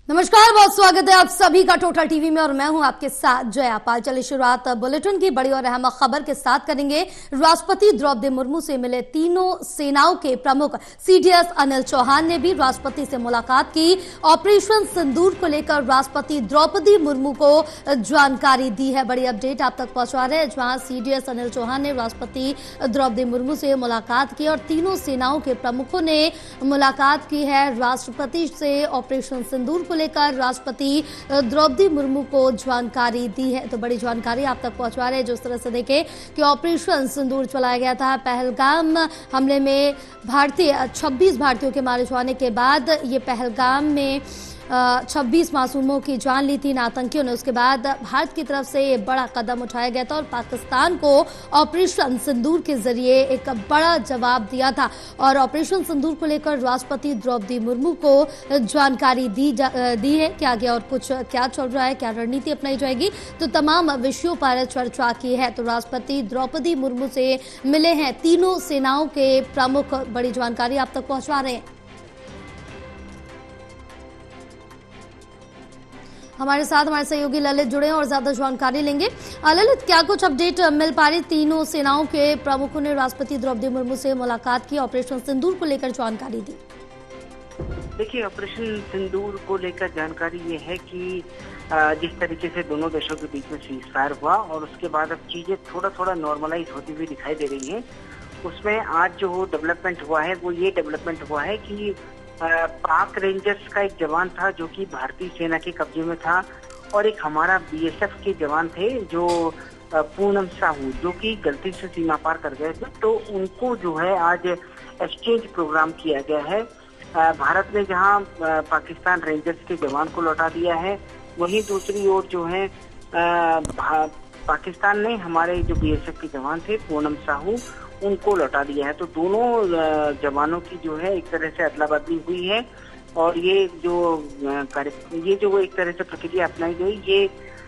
नमस्कार, बहुत स्वागत है आप सभी का टोटल टीवी में और मैं हूं आपके साथ जया पाल। चलिए शुरुआत बुलेटिन की बड़ी और अहम खबर के साथ करेंगे। राष्ट्रपति द्रौपदी मुर्मू से मिले तीनों सेनाओं के प्रमुख सीडीएस अनिल चौहान ने भी राष्ट्रपति से मुलाकात की। ऑपरेशन सिंदूर को लेकर राष्ट्रपति द्रौपदी मुर्मू को जानकारी दी है। बड़ी अपडेट आप तक पहुंचा रहे हैं, जहां सीडीएस अनिल चौहान ने राष्ट्रपति द्रौपदी मुर्मू से मुलाकात की और तीनों सेनाओं के प्रमुखों ने मुलाकात की है। राष्ट्रपति से ऑपरेशन सिंदूर को लेकर राष्ट्रपति द्रौपदी मुर्मू को जानकारी दी है। तो बड़ी जानकारी आप तक पहुंचा रहे हैं। जिस तरह से देखें कि ऑपरेशन सिंदूर चलाया गया था, पहलगाम हमले में 26 भारतीयों के मारे जाने के बाद ये पहलगाम में 26 मासूमों की जान ली थी इन आतंकियों ने। उसके बाद भारत की तरफ से ये बड़ा कदम उठाया गया था और पाकिस्तान को ऑपरेशन सिंदूर के जरिए एक बड़ा जवाब दिया था। और ऑपरेशन सिंदूर को लेकर राष्ट्रपति द्रौपदी मुर्मू को जानकारी दी है कि आगे और कुछ क्या चल रहा है, क्या रणनीति अपनाई जाएगी, तो तमाम विषयों पर चर्चा की है। तो राष्ट्रपति द्रौपदी मुर्मू से मिले हैं तीनों सेनाओं के प्रमुख। बड़ी जानकारी आप तक पहुंचा रहे हैं। हमारे साथ हमारे सहयोगी ललित जुड़े हैं और ज्यादा जानकारी लेंगे। ललित, क्या कुछ अपडेट मिल पा रही? तीनों सेनाओं के प्रमुखों ने राष्ट्रपति द्रौपदी मुर्मू से मुलाकात की, ऑपरेशन सिंदूर को लेकर जानकारी दी। देखिए, ऑपरेशन सिंदूर को लेकर जानकारी ये है कि जिस तरीके से दोनों देशों के बीच में सीज फायर हुआ और उसके बाद अब चीजें थोड़ा नॉर्मलाइज होती हुई दिखाई दे रही है, उसमें आज जो डेवलपमेंट हुआ है वो ये डेवलपमेंट हुआ है कि पाक रेंजर्स का एक जवान था जो कि भारतीय सेना के कब्जे में था और एक हमारा बीएसएफ के जवान थे जो पूनम साहू, जो कि गलती से सीमा पार कर गए थे। तो उनको जो है आज एक्सचेंज प्रोग्राम किया गया है। भारत ने जहां पाकिस्तान रेंजर्स के जवान को लौटा दिया है, वहीं दूसरी ओर जो है पाकिस्तान ने हमारे जो बीएसएफ के जवान थे पूनम साहू, उनको लौटा दिया है। तो दोनों जवानों की जो है एक तरह से अदला बदली हुई है और ये जो एक तरह से प्रक्रिया अपनाई गई, ये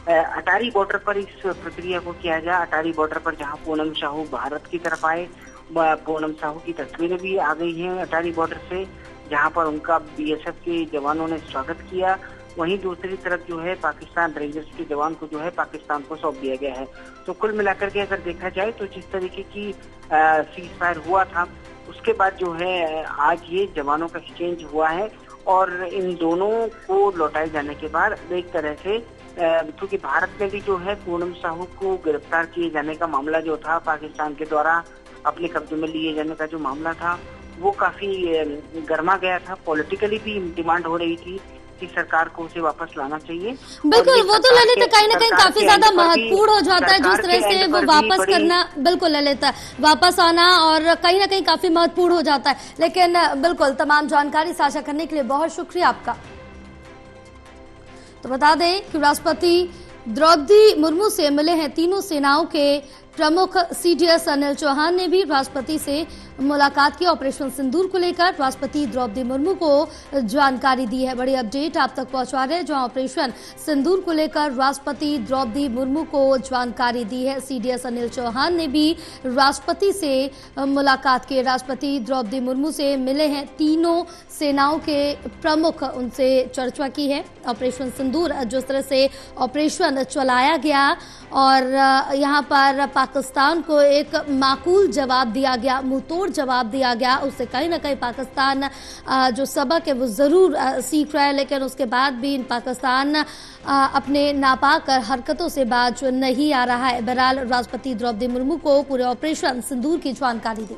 अटारी बॉर्डर पर इस प्रक्रिया को किया गया। अटारी बॉर्डर पर जहां पूनम साहू भारत की तरफ आए, पूनम साहू की तस्वीरें भी आ गई हैं अटारी बॉर्डर से, जहां पर उनका बीएसएफ के जवानों ने स्वागत किया। वहीं दूसरी तरफ जो है पाकिस्तान रेंजर्स के जवान को जो है पाकिस्तान को सौंप दिया गया है। तो कुल मिलाकर के अगर देखा जाए तो जिस तरीके की सीज फायर हुआ था, उसके बाद जो है आज ये जवानों का एक्सचेंज हुआ है और इन दोनों को लौटाए जाने के बाद एक तरह से क्योंकि भारत में भी जो है पूनम साहू को गिरफ्तार किए जाने का मामला जो था, पाकिस्तान के द्वारा अपने कब्जे में लिए जाने का जो मामला था, वो काफी गर्मा गया था। पॉलिटिकली भी डिमांड हो रही थी कि सरकार को उसे वापस लाना चाहिए। बिल्कुल, वो तो ललित कहीं ना कहीं काफी ज्यादा महत्वपूर्ण हो जाता है जिस तरह से वो वापस करना। बिल्कुल ललित, वापस आना और कहीं ना कहीं काफी महत्वपूर्ण हो जाता है। लेकिन बिल्कुल, तमाम जानकारी साझा करने के लिए बहुत शुक्रिया आपका। तो बता दें कि राष्ट्रपति द्रौपदी मुर्मू से मिले हैं तीनों सेनाओं के प्रमुख सीडीएस अनिल चौहान ने भी राष्ट्रपति से मुलाकात की। ऑपरेशन सिंदूर को लेकर राष्ट्रपति द्रौपदी मुर्मू को जानकारी दी है। बड़ी अपडेट आप तक पहुंचा रहे हैं, जहां ऑपरेशन सिंदूर को लेकर राष्ट्रपति द्रौपदी मुर्मू को जानकारी दी है। सीडीएस अनिल चौहान ने भी राष्ट्रपति से मुलाकात की। राष्ट्रपति द्रौपदी मुर्मू से मिले हैं तीनों सेनाओं के प्रमुख, उनसे चर्चा की है। ऑपरेशन सिंदूर जिस तरह से ऑपरेशन चलाया गया और यहाँ पर पाकिस्तान को एक माकूल जवाब दिया गया, मुंहतोड़ जवाब दिया गया, उससे कहीं ना कहीं पाकिस्तान जो सबक है वो जरूर सीख रहा है। लेकिन उसके बाद भी पाकिस्तान अपने नापाक हरकतों से बाज नहीं आ रहा है। बहरहाल राष्ट्रपति द्रौपदी मुर्मू को पूरे ऑपरेशन सिंदूर की जानकारी दी।